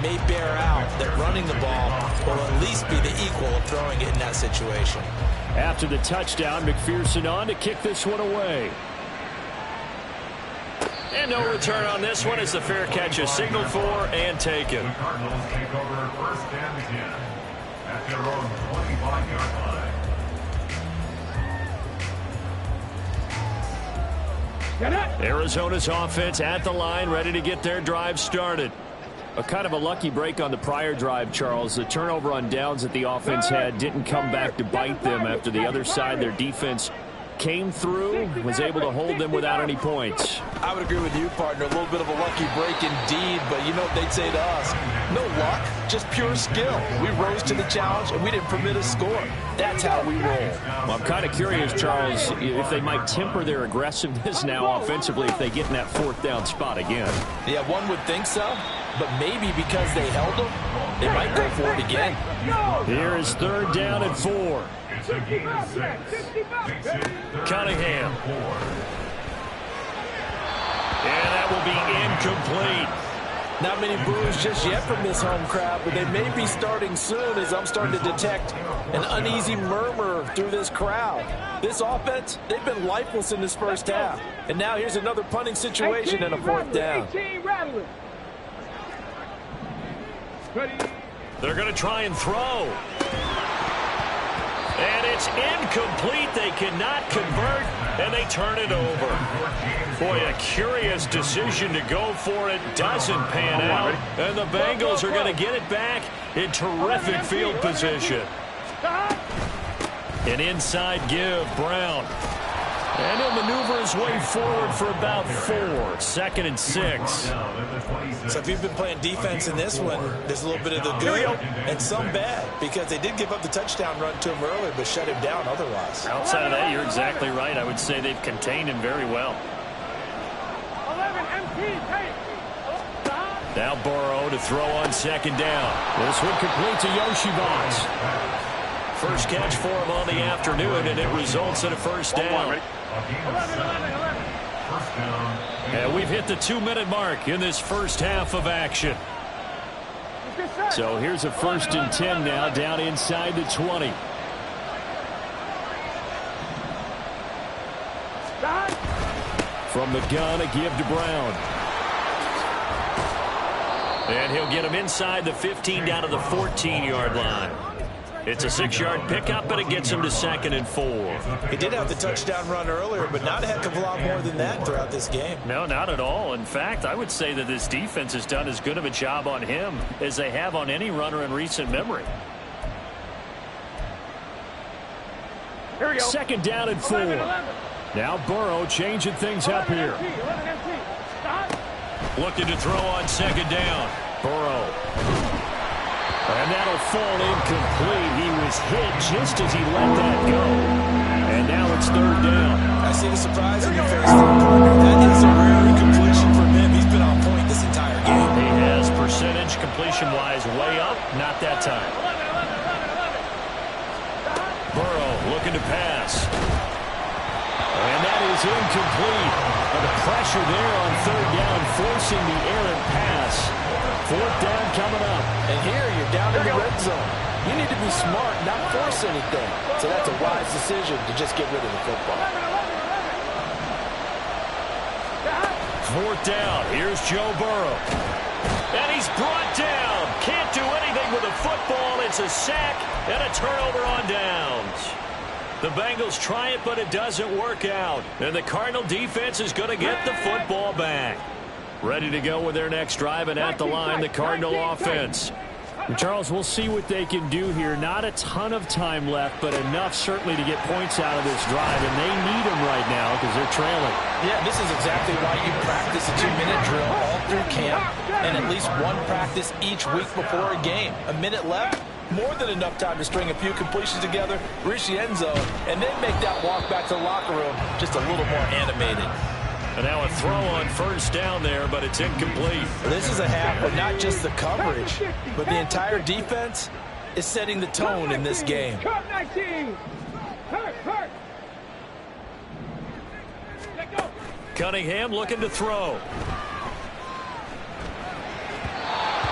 may bear out that running the ball will at least be the equal of throwing it in that situation. After the touchdown, McPherson on to kick this one away. And no return on this one as the fair catch is signaled for and taken. The Cardinals take over first and 10 at their own 25-yard line. Arizona's offense at the line, ready to get their drive started. A kind of a lucky break on the prior drive, Charles. The turnover on downs that the offense had didn't come back to bite them after the other side. Their defense came through, was able to hold them without any points. I would agree with you, partner. A little bit of a lucky break indeed, but you know what they'd say to us? No luck, just pure skill. We rose to the challenge, and we didn't permit a score. That's how we roll. Well, I'm kind of curious, Charles, if they might temper their aggressiveness now offensively if they get in that fourth down spot again. Yeah, one would think so, but maybe because they held them, they might go for it again. Here is third down and 4. Cunningham. And that will be incomplete. Not many boos just yet from this home crowd, but they may be starting soon as I'm starting to detect an uneasy murmur through this crowd. This offense, they've been lifeless in this first half. And now here's another punting situation and a fourth down. They're going to try and throw. And it's incomplete. They cannot convert, and they turn it over. Boy, a curious decision to go for it. Doesn't pan out. And the Bengals are going to get it back in terrific field position. An inside give, Brown. And he'll maneuver his way forward for about 4. 2nd and 6. So if you've been playing defense in this one, there's a little bit of the good and some bad, because they did give up the touchdown run to him earlier, but shut him down otherwise. Outside of that, you're exactly right. I would say they've contained him very well. Now Burrow to throw on 2nd down. This one complete to Yoshibans. First catch for him on the afternoon, and it results in a first down. And we've hit the 2-minute mark in this first half of action. So here's a 1st and 10 now, down inside the 20. From the gun, a give to Brown. And he'll get him inside the 15 down to the 14-yard line. It's a 6-yard pickup, but it gets him to 2nd and 4. He did have the touchdown run earlier, but not a heck of a lot more than that throughout this game. No, not at all. In fact, I would say that this defense has done as good of a job on him as they have on any runner in recent memory. Here we go. 2nd down and 4. Now Burrow changing things up here. Looking to throw on 2nd down. Burrow. And that'll fall incomplete. He was hit just as he let that go. And now it's 3rd down. I see the surprise in your face there, partner. That is a rare incompletion from him. He's been on point this entire game. He has percentage completion-wise way up. Not that time. Burrow looking to pass. And that is incomplete. And the pressure there on 3rd down, forcing the errant pass. 4th down coming up. And here you're down in the red zone. You need to be smart, not force anything. So that's a wise decision to just get rid of the football. 4th down. Here's Joe Burrow. And he's brought down. Can't do anything with the football. It's a sack and a turnover on downs. The Bengals try it, but it doesn't work out. And the Cardinal defense is going to get the football back. Ready to go with their next drive, and at the line, the Cardinal offense. And Charles, we'll see what they can do here. Not a ton of time left, but enough certainly to get points out of this drive, and they need them right now because they're trailing. Yeah, this is exactly why you practice a 2-minute drill all through camp and at least one practice each week before a game. A minute left, more than enough time to string a few completions together, reach the end zone, and then make that walk back to the locker room just a little more animated. And now a throw on 1st down there, but it's incomplete. This is a half where not just the coverage, but the entire defense is setting the tone in this game. Cunningham looking to throw.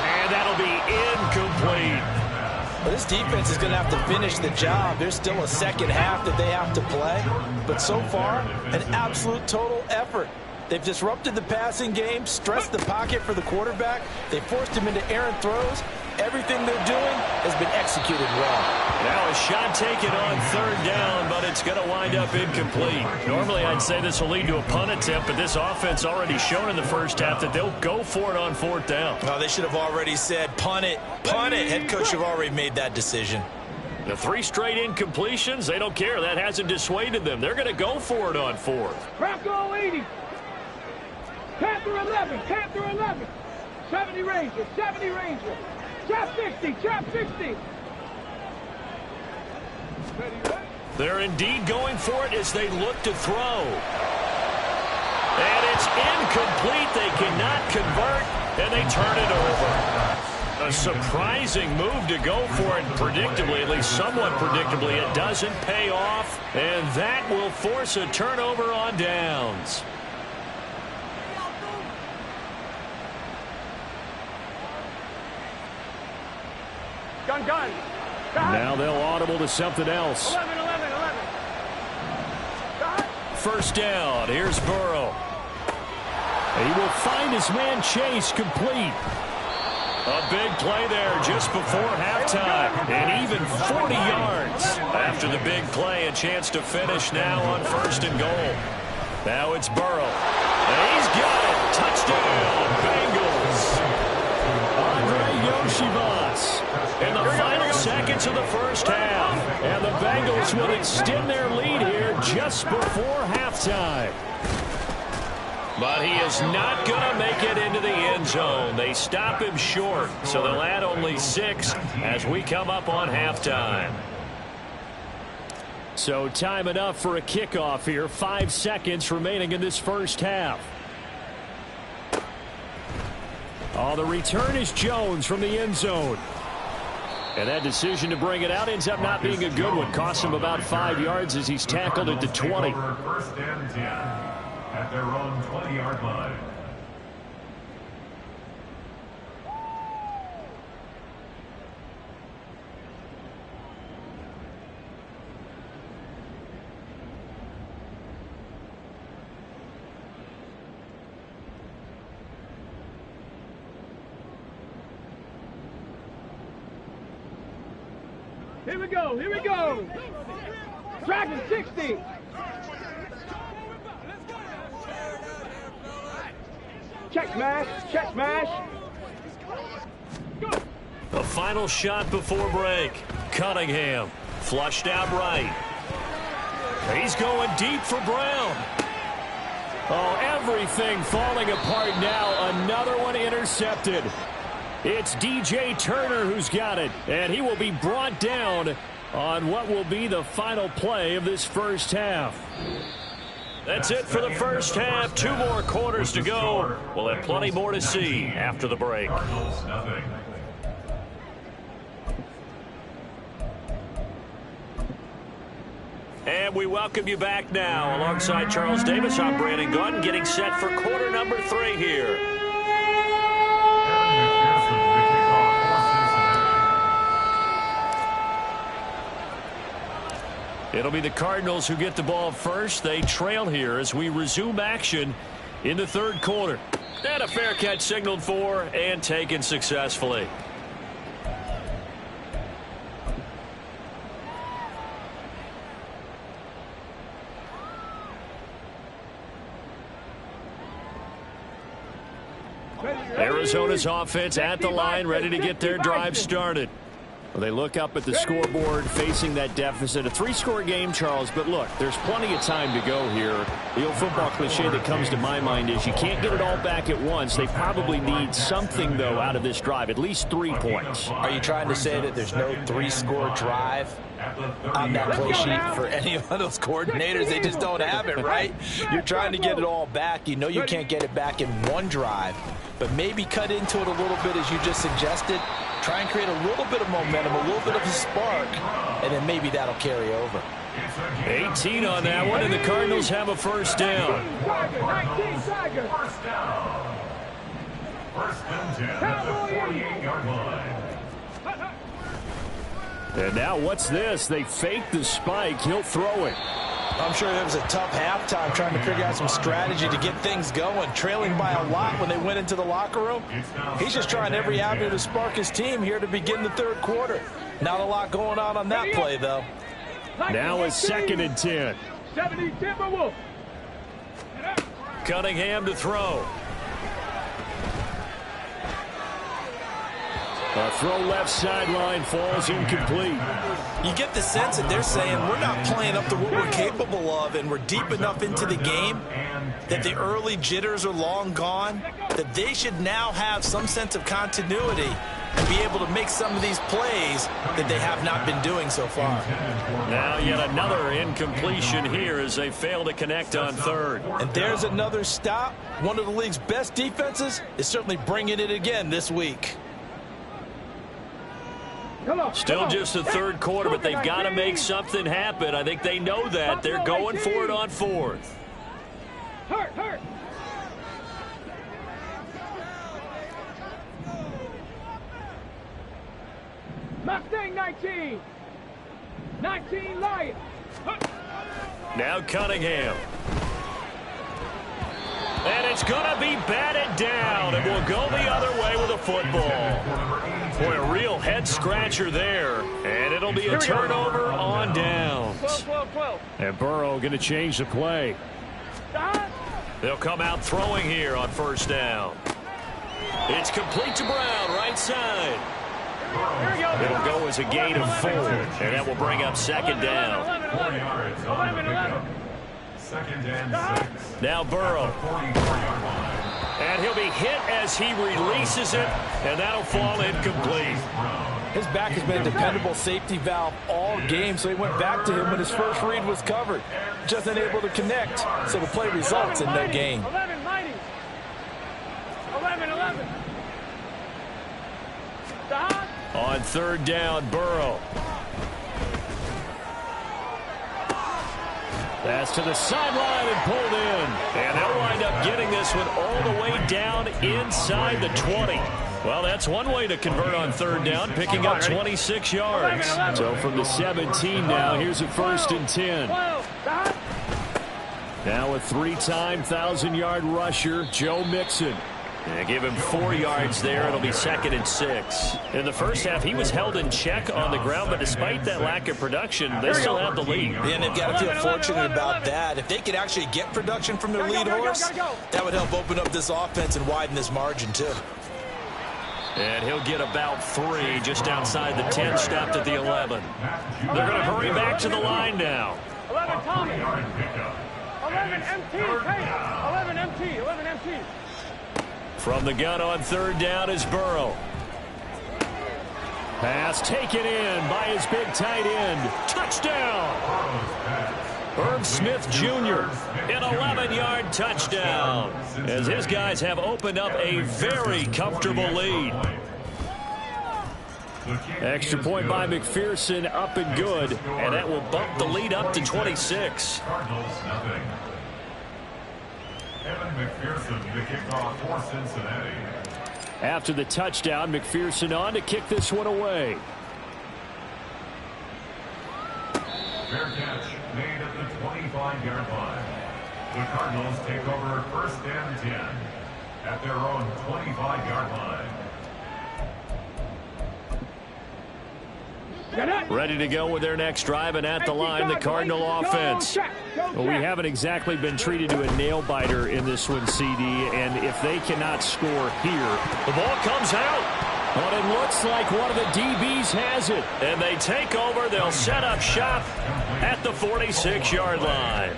And that'll be Well, this defense is going to have to finish the job. There's still a second half that they have to play. But so far, an absolute total effort. They've disrupted the passing game, stressed the pocket for the quarterback. They forced him into errant throws. Everything they're doing has been executed well. Now a shot taken on third down, but it's going to wind up incomplete. Normally I'd say this will lead to a punt attempt, but this offense already shown in the first half that they'll go for it on fourth down. Well, they should have already said, punt it, punt it. Head coach should have already made that decision. The 3 straight incompletions, they don't care. That hasn't dissuaded them. They're going to go for it on fourth. Crack all 80. Panther 11. Panther 11. 70 Ranger. 70 Ranger. Trap 60. Trap 60. They're indeed going for it as they look to throw. And it's incomplete. They cannot convert, and they turn it over. A surprising move to go for it predictably, at least somewhat predictably. It doesn't pay off, and that will force a turnover on downs. Gun. Now they'll audible to something else. 11. First down. Here's Burrow. He will find his man Chase complete. A big play there just before halftime. And even 40 yards. After the big play, a chance to finish now on first and goal. Now it's Burrow. And he's got it. Touchdown, Bengals. Andre Yoshivas in the final seconds of the first half. And the Bengals will extend their lead here just before halftime. But he is not going to make it into the end zone. They stop him short, so they'll add only 6 as we come up on halftime. So time enough for a kickoff here. 5 seconds remaining in this first half. Oh, the return is Jones from the end zone. And that decision to bring it out ends up not being a good one. Costs him about 5 yards as he's tackled at the 20. First and 10 at their own 20-yard line. Here we go. Dragon 60. Check smash. The final shot before break. Cunningham flushed out right. He's going deep for Brown. Oh, everything falling apart now. Another one intercepted. It's DJ Turner who's got it, and he will be brought down on what will be the final play of this first half. That's it for the first half. 2 more quarters to go. We'll have plenty more to see after the break. Cardinals, nothing. And we welcome you back now. Alongside Charles Davis, I'm Brandon Gunn, getting set for quarter number 3 here. It'll be the Cardinals who get the ball first. They trail here as we resume action in the third quarter. And a fair catch signaled for and taken successfully. Arizona's offense at the line, ready to get their drive started. Well, they look up at the scoreboard facing that deficit. A 3-score game, Charles, but look, there's plenty of time to go here. The old football cliche that comes to my mind is you can't get it all back at once. They probably need something, though, out of this drive, at least 3 points. Are you trying to say that there's no 3-score drive on that play sheet for any of those coordinators? They just don't have it, right? You're trying to get it all back. You know you can't get it back in one drive, but maybe cut into it a little bit as you just suggested. Try and create a little bit of momentum, a little bit of a spark, and then maybe that'll carry over. 18 on that one, and the Cardinals have a first down. First down. First and 10 at the 48-yard line. And now what's this? They fake the spike. He'll throw it. I'm sure it was a tough halftime trying to figure out some strategy to get things going, trailing by a lot when they went into the locker room. He's just trying every avenue to spark his team here to begin the third quarter. Not a lot going on that play, though. Now it's 2nd and 10. 70 Timberwolves. Cunningham to throw. A throw left sideline falls incomplete. You get the sense that they're saying we're not playing up to what we're capable of, and we're deep enough into the game that the early jitters are long gone, that they should now have some sense of continuity and be able to make some of these plays that they have not been doing so far. Now yet another incompletion here as they fail to connect on 3rd. And there's another stop. One of the league's best defenses is certainly bringing it again this week. Still just the 3rd quarter, but they've got to make something happen. I think they know that. They're going for it on 4th. Hurt. Mustang 19. 19 Lions. Now Cunningham. And it's going to be batted down. It will go the other way with a football. Boy, a real head-scratcher there. And it'll be a turnover on downs. 12. And Burrow going to change the play. They'll come out throwing here on 1st down. It's complete to Brown, right side. It'll go as a gain of 4, and that will bring up 2nd down. 4 yards on the pickup. 2nd and 6. Now Burrow. 44-yard line. And he'll be hit as he releases it, and that'll fall incomplete. His back has been a dependable safety valve all game, so he went back to him when his first read was covered. Just unable to connect, so the play results in no gain. 11 mighty. 11. On 3rd down, Burrow. Pass to the sideline and pulled in. And they'll wind up getting this one all the way down inside the 20. Well, that's one way to convert on 3rd down, picking up 26 yards. So from the 17 now, here's a 1st and 10. Now a 3-time 1,000-yard rusher, Joe Mixon. And give him 4 yards there. It'll be 2nd and 6. In the first half, he was held in check on the ground, but despite that lack of production, they still have the lead. Yeah, and they've got to feel fortunate about that. If they could actually get production from their lead horse, that would help open up this offense and widen this margin, too. And he'll get about 3 just outside the 10, stopped at the 11. They're going to hurry back to the line now. 11 Tommy. 11 MT. 11 MT. From the gun on 3rd down is Burrow. Pass taken in by his big tight end. Touchdown! Herb Smith Jr. an 11-yard touchdown as his guys have opened up a very comfortable lead. Extra point by McPherson, up and good, and that will bump the lead up to 26. Cardinals, nothing. Evan McPherson, the kickoff for Cincinnati. After the touchdown, McPherson on to kick this one away. Fair catch made at the 25-yard line. The Cardinals take over 1st and 10 at their own 25-yard line. Ready to go with their next drive, and at the line, the Cardinal offense. Well, we haven't exactly been treated to a nail-biter in this one, CD, and if they cannot score here. The ball comes out, but it looks like one of the DBs has it. And they take over. They'll set up shop at the 46-yard line.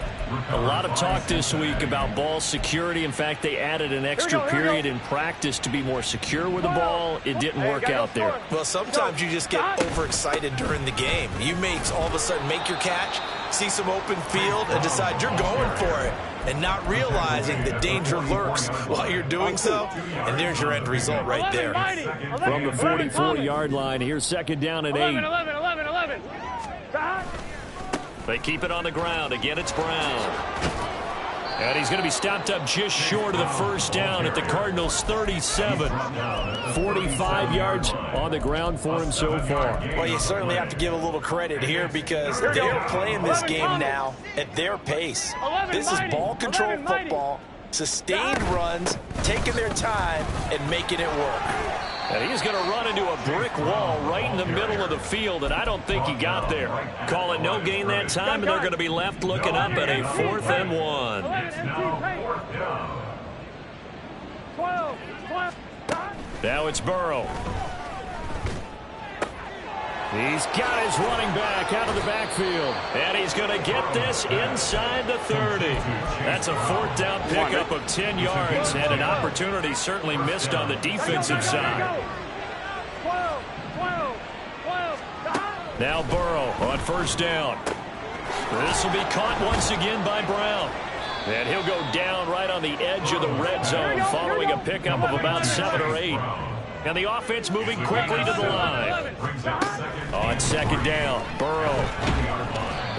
A lot of talk this week about ball security. In fact, they added an extra period in practice to be more secure with the ball. It didn't work out there. Well, sometimes you just get overexcited during the game. You may all of a sudden make your catch, see some open field, and decide you're going for it, and not realizing that danger lurks while you're doing so. And there's your end result right there. From the 44-yard line, here's 2nd down and 8. 11. They keep it on the ground. Again, it's Brown. And he's going to be stopped up just short of the first down at the Cardinals' 37. 45 yards on the ground for him so far. Well, you certainly have to give a little credit here because they're playing this game now at their pace. This is ball control football, sustained runs, taking their time, and making it work. And he's going to run into a brick wall right in the middle of the field, and I don't think he got there. Call it no gain that time, and they're going to be left looking up at a 4th and 1. Now it's Burrow. He's got his running back out of the backfield. And he's going to get this inside the 30. That's a 4th down pickup of 10 yards and an opportunity certainly missed on the defensive side. Now Burrow on 1st down. This will be caught once again by Brown. And he'll go down right on the edge of the red zone following a pickup of about 7 or 8. And the offense moving quickly to the line. On 2nd down, Burrow.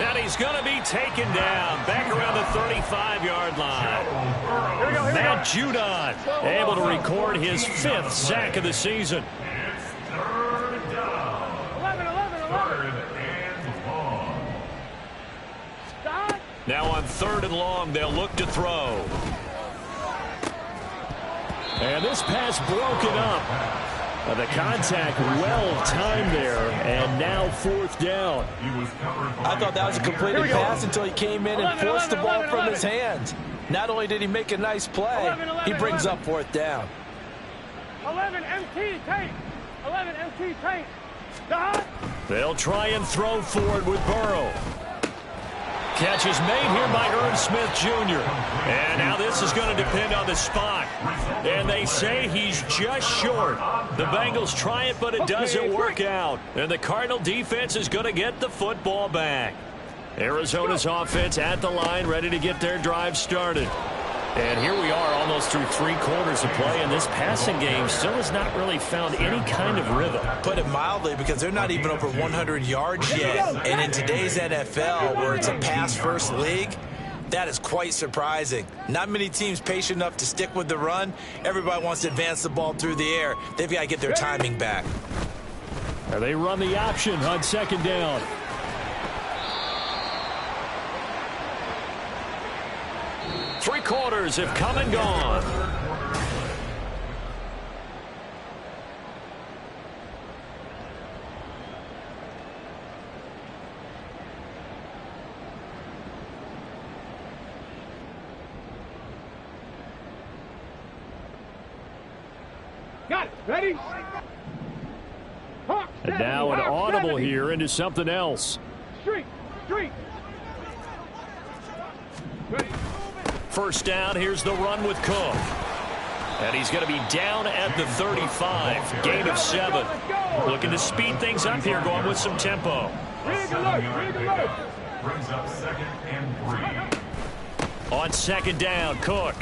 And he's going to be taken down back around the 35-yard line. Matt Judon able to record his 5th sack of the season. Now on 3rd and long, they'll look to throw. And this pass broken up. The contact well-timed there, and now 4th down. I thought that was a completed pass until he came in and forced the ball from his hands. Not only did he make a nice play, he brings up 4th down. 11 MT tank. 11 MT tank. They'll try and throw forward with Burrow. Catch is made here by Irv Smith Jr. And now this is going to depend on the spot. And they say he's just short. The Bengals try it, but it doesn't work out. And the Cardinal defense is going to get the football back. Arizona's offense at the line, ready to get their drive started. And here we are almost through 3 quarters of play, and this passing game still has not really found any kind of rhythm. Put it mildly, because they're not even over 100 yards yet. And in today's NFL, where it's a pass-first league, that is quite surprising. Not many teams patient enough to stick with the run. Everybody wants to advance the ball through the air. They've got to get their timing back. And they run the option on 2nd down. Three quarters have come and gone. Got it. Ready? Hawk, And now an audible here into something else. Street. Street. Ready. First down, here's the run with Cook. And he's going to be down at the 35. Gain of 7. Looking to speed things up here, going with some tempo. Rig alert. Rig alert. Brings up 2nd and 3. On 2nd down, Cook.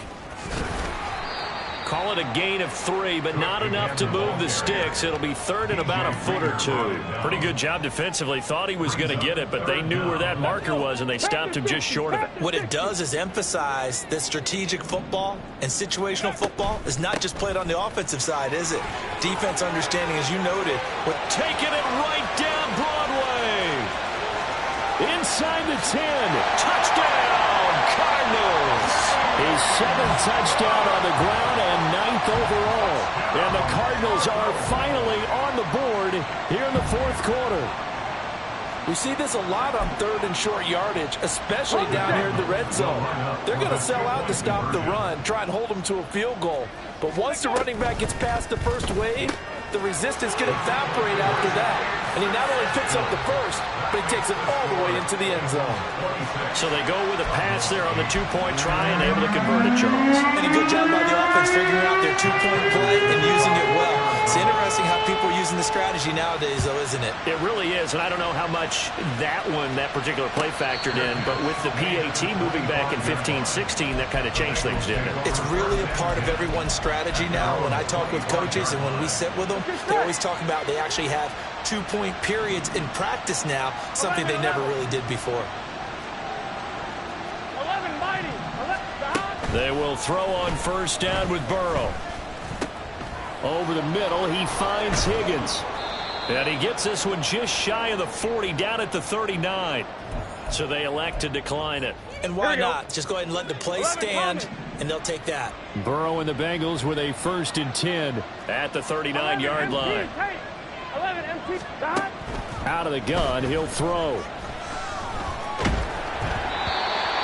Call it a gain of 3, but not enough to move the sticks. It'll be 3rd and about a foot or 2. Pretty good job defensively. Thought he was going to get it, but they knew where that marker was, and they stopped him just short of it. What it does is emphasize that strategic football and situational football is not just played on the offensive side, is it? Defense understanding, as you noted. Taking it right down Broadway. Inside the 10. Touchdown, Cardinals. His 7th touchdown on the ground and 9th overall. And the Cardinals are finally on the board here in the 4th quarter. We see this a lot on 3rd and short yardage, especially down here in the red zone. They're going to sell out to stop the run, try and hold them to a field goal. But once the running back gets past the first wave, the resistance can evaporate after that. And he not only picks up the first, but he takes it all the way into the end zone. So they go with a pass there on the 2-point try and able to convert it, Charles. And a good job by the offense figuring out their 2-point play and using it well. It's interesting how people are using the strategy nowadays, though, isn't it? It really is, and I don't know how much that particular play factored in, but with the PAT moving back in 15-16, that kind of changed things, didn't it? It's really a part of everyone's strategy now. When I talk with coaches and when we sit with them, they always talk about they actually have 2-point periods in practice now, something they never really did before. 11 mighty. They will throw on first down with Burrow. Over the middle, he finds Higgins. And he gets this one just shy of the 40, down at the 39. So they elect to decline it. And why not? Just go ahead and let the play stand, and they'll take that. Burrow and the Bengals with a 1st and 10 at the 39-yard line. 11 empty. Out of the gun, he'll throw.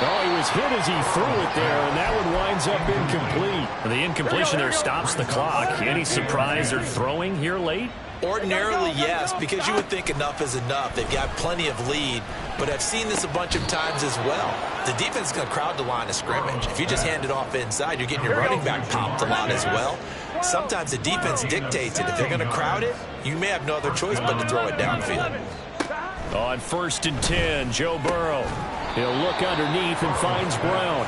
Oh, he was hit as he threw it there, and that one winds up incomplete. The incompletion there stops the clock. Any surprise they're throwing here late? Ordinarily, yes, because you would think enough is enough. They've got plenty of lead, but I've seen this a bunch of times as well. The defense is going to crowd the line of scrimmage. If you just hand it off inside, you're getting your running back popped a lot as well. Sometimes the defense dictates it. If they're going to crowd it, you may have no other choice but to throw it downfield. On 1st and 10, Joe Burrow. He'll look underneath and finds Brown.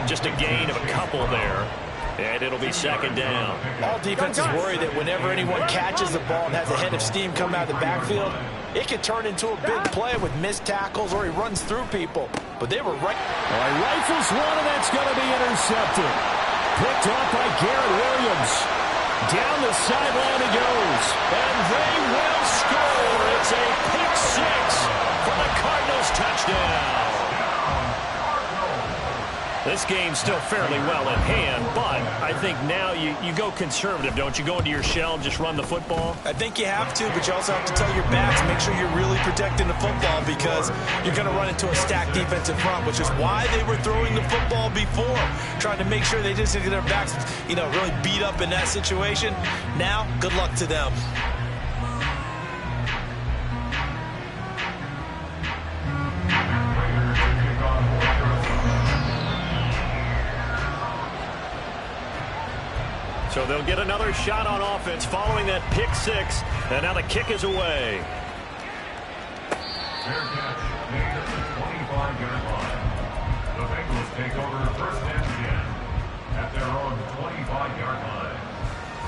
Just a gain of a couple there. And it'll be 2nd down. All defenses worry that whenever anyone catches the ball and has a head of steam coming out of the backfield, it can turn into a big play with missed tackles or he runs through people. But they were right. Well, he rifles one, and that's going to be intercepted. Picked off by Garrett Williams. Down the sideline he goes. And they will score. It's a pick 6 for the Cardinals touchdown. This game's still fairly well in hand, but I think now you go conservative, don't you? Go into your shell and just run the football? I think you have to, but you also have to tell your backs, make sure you're really protecting the football because you're going to run into a stacked defensive front, which is why they were throwing the football before, trying to make sure they just get their backs, really beat up in that situation. Now, good luck to them. So they'll get another shot on offense following that pick 6, and now the kick is away. Fair catch made at the 25-yard line. The Bengals take over 1st and 10 at their own 25-yard line.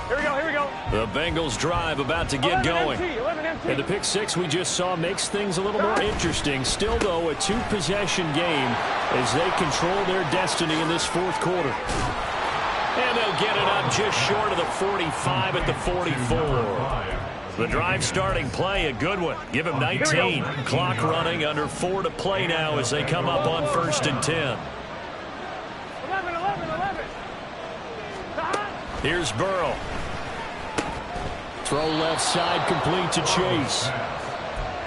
Here we go, here we go. The Bengals drive about to get going. And the pick 6 we just saw makes things a little more interesting. Still, though, a 2-possession game as they control their destiny in this 4th quarter. And they'll get it up just short of the 45 at the 44. The drive starting play, a good one. Give him 19. Clock running, under 4 to play now as they come up on 1st and 10. 11. Here's Burrow. Throw left side, complete to Chase.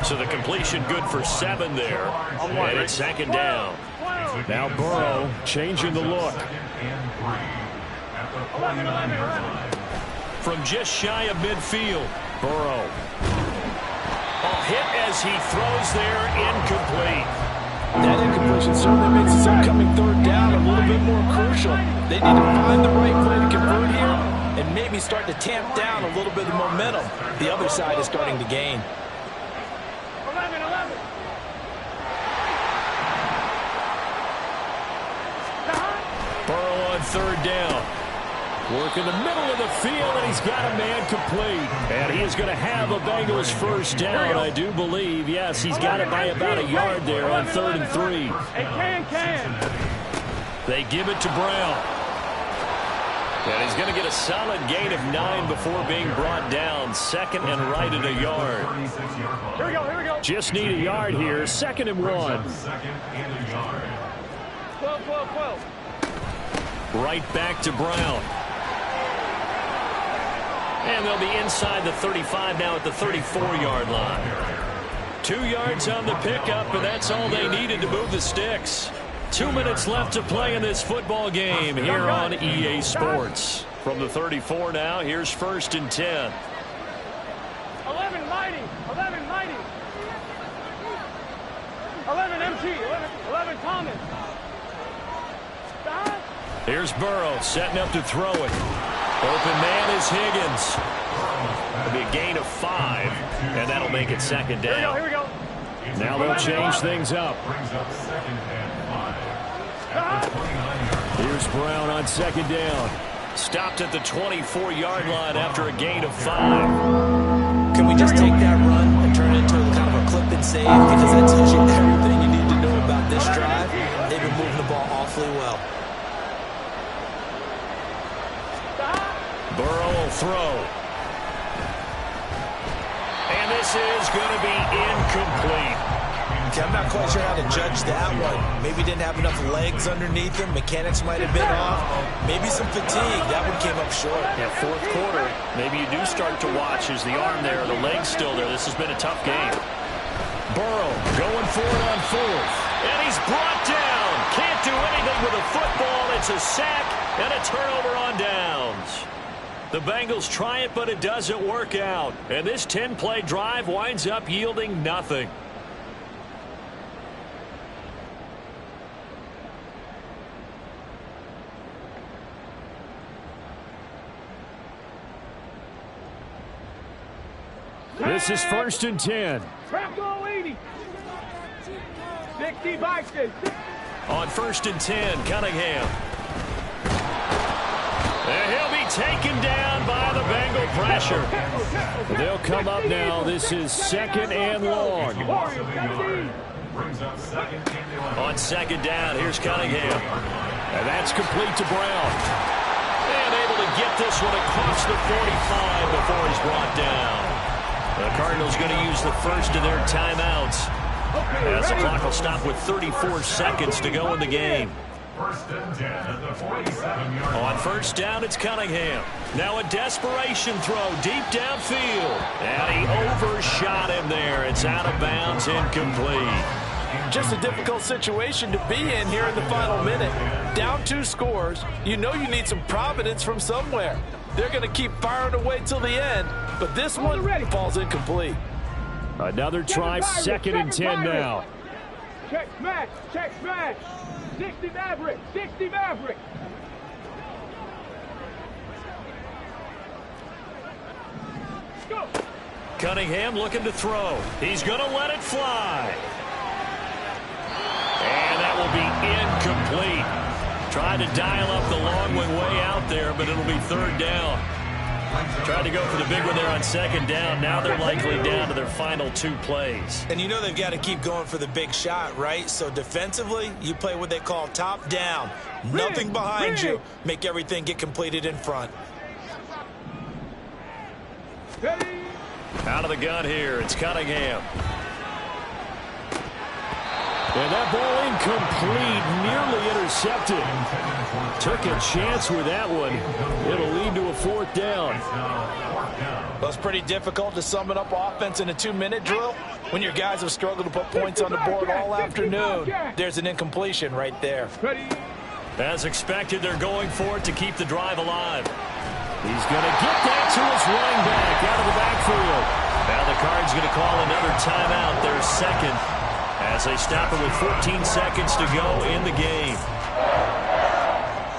So the completion good for 7 there. And it's 2nd down. Now Burrow changing the look. From just shy of midfield, Burrow. A hit as he throws there, incomplete. That incompletion certainly makes this upcoming 3rd down a little bit more crucial. They need to find the right play to convert here and maybe start to tamp down a little bit of momentum. The other side is starting to gain. 11. Burrow on 3rd down. Work in the middle of the field, and he's got a man complete. And he is going to have a Bengals 1st down, I do believe. Yes, he's got it by about a yard there on 3rd and 3. They give it to Brown. And he's going to get a solid gain of 9 before being brought down. 2nd and right at a yard. Here we go. Just need a yard here. 2nd and 1. 12. Right back to Brown. And they'll be inside the 35 now at the 34-yard line. 2 yards on the pickup, and that's all they needed to move the sticks. 2 minutes left to play in this football game here on EA Sports. From the 34 now, here's 1st and 10. 11 mighty. 11 MT. 11 Thomas. Here's Burrow setting up to throw it. Open man is Higgins. It'll be a gain of 5, and that'll make it 2nd down. Here we go. Now they'll change things up. Here's Brown on 2nd down. Stopped at the 24-yard line after a gain of 5. Can we just take that run and turn it into kind of a clip and save? Because that tells you everything you need to know about this drive. They've been moving the ball awfully well. throw. And this is going to be incomplete. Okay, I'm not quite sure how to judge that one. Maybe didn't have enough legs underneath him. Mechanics might have been off. Maybe some fatigue. That one came up short. Yeah, fourth quarter, maybe you do start to watch as the arm there, the leg's still there. This has been a tough game. Burrow going for it on fourth. And he's brought down. Can't do anything with a football. It's a sack and a turnover on downs. The Bengals try it, but it doesn't work out. And this 10-play drive winds up yielding nothing. This is 1st and 10. Trap goal 80. 60 boxes. On 1st and 10, Cunningham. And he'll be taken down by the Bengal pressure. They'll come up now. This is 2nd and long. On 2nd down, here's Cunningham. And that's complete to Brown. And able to get this one across the 45 before he's brought down. The Cardinals going to use the first of their timeouts. As the clock will stop with 34 seconds to go in the game. 1st and 10 at the 47-yard line. On 1st down, it's Cunningham. Now a desperation throw deep downfield. And he overshot him there. It's out of bounds, incomplete. Just a difficult situation to be in here in the final minute. Down 2 scores. You know you need some providence from somewhere. They're going to keep firing away till the end, but this one falls incomplete. Another try, 2nd and 10 now. Check smash, check smash. 60 Maverick, 60 Maverick. Go. Cunningham looking to throw. He's going to let it fly. And that will be incomplete. Tried to dial up the long one way out there, but it'll be 3rd down. Tried to go for the big one there on 2nd down. Now they're likely down to their final 2 plays. And you know they've got to keep going for the big shot, right? So defensively, you play what they call top down. Nothing behind you. Make everything get completed in front. Out of the gun here, it's Cunningham. And that ball incomplete, nearly intercepted. Took a chance with that one. It'll lead to a 4th down. Well, it's pretty difficult to sum it up offense in a 2-minute drill when your guys have struggled to put points on the board all afternoon. There's an incompletion right there. As expected, they're going for it to keep the drive alive. He's going to get that to his running back out of the backfield. Now the Cards going to call another timeout, their 2nd. As they stop it with 14 seconds to go in the game.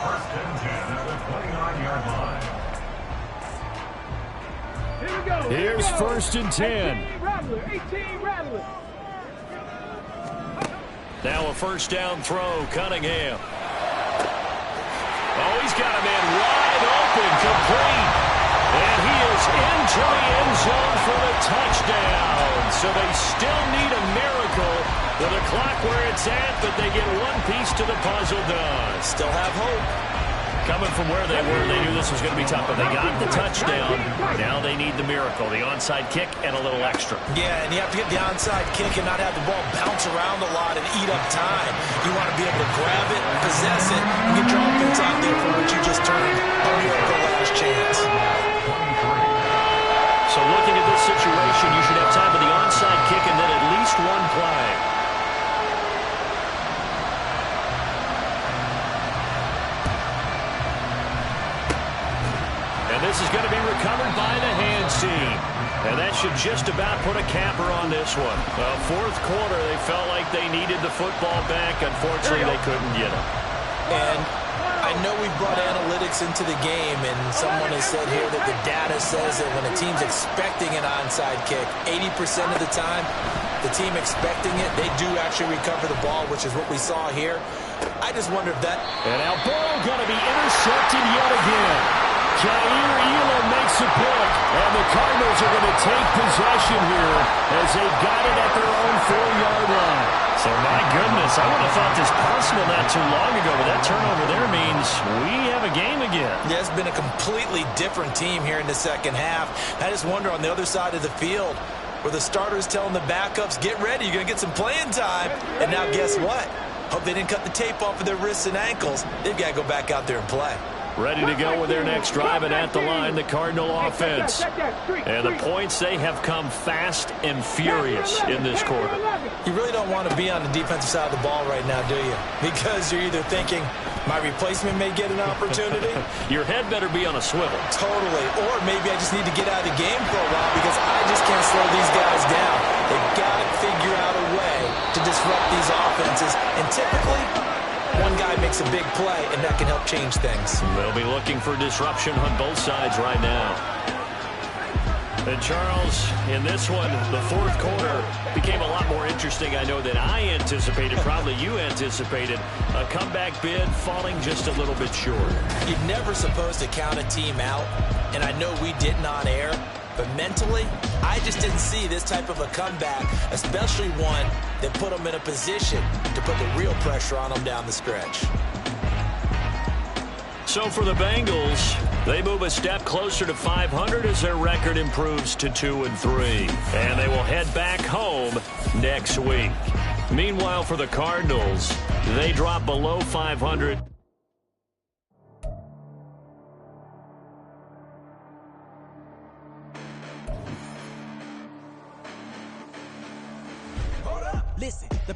1st and 10 at the 29-yard line. Here we go. Here's 1st and 10. 18 Rattler. Now a 1st down throw, Cunningham. Oh, he's got a man wide open, complete. And he is into the end zone for the touchdown. So they still need a miracle with the clock where it's at, but they get one piece to the puzzle done. Still have hope. Coming from where they were, they knew this was going to be tough, but they got the touchdown. Now they need the miracle, the onside kick and a little extra. Yeah, and you have to get the onside kick and not have the ball bounce around a lot and eat up time. You want to be able to grab it, possess it, and get your offense out there for what you just turned a miracle last chance. So looking at this situation, you should have time for the onside kick and then at least one play. And this is going to be recovered by the hands team. And that should just about put a capper on this one. Well, 4th quarter, they felt like they needed the football back. Unfortunately, they couldn't get it. And I know we brought analytics into the game, and someone has said here that the data says that when a team's expecting an onside kick, 80% of the time, the team expecting it, they do actually recover the ball, which is what we saw here. I just wonder if that... And now Burrow going to be intercepted yet again. Jair Elam makes a pick, and the Cardinals are going to take possession here as they got it at their own 4-yard line. So, my goodness, I would have thought this possible not too long ago, but that turnover there means we have a game again. Yeah, it's been a completely different team here in the second half. I just wonder on the other side of the field where the starters telling the backups, get ready, you're going to get some playing time. And now guess what? Hope they didn't cut the tape off of their wrists and ankles. They've got to go back out there and play. Ready to go with their next drive, and at the line, the Cardinal offense. And the points, they have come fast and furious in this quarter. You really don't want to be on the defensive side of the ball right now, do you? Because you're either thinking, my replacement may get an opportunity. Your head better be on a swivel. Totally. Or maybe I just need to get out of the game for a while because I just can't slow these guys down. They've got to figure out a way to disrupt these offenses. And typically, one guy makes a big play, and that can help change things. They'll be looking for disruption on both sides right now. And Charles, in this one, the fourth quarter became a lot more interesting, I know, than I anticipated. Probably you anticipated. A comeback bid falling just a little bit short. You're never supposed to count a team out, and I know we didn't on air, but mentally, I just didn't see this type of a comeback, especially one that put them in a position to put the real pressure on them down the stretch. So for the Bengals, they move a step closer to 500 as their record improves to 2-3. And they will head back home next week. Meanwhile, for the Cardinals, they drop below 500. Listen, the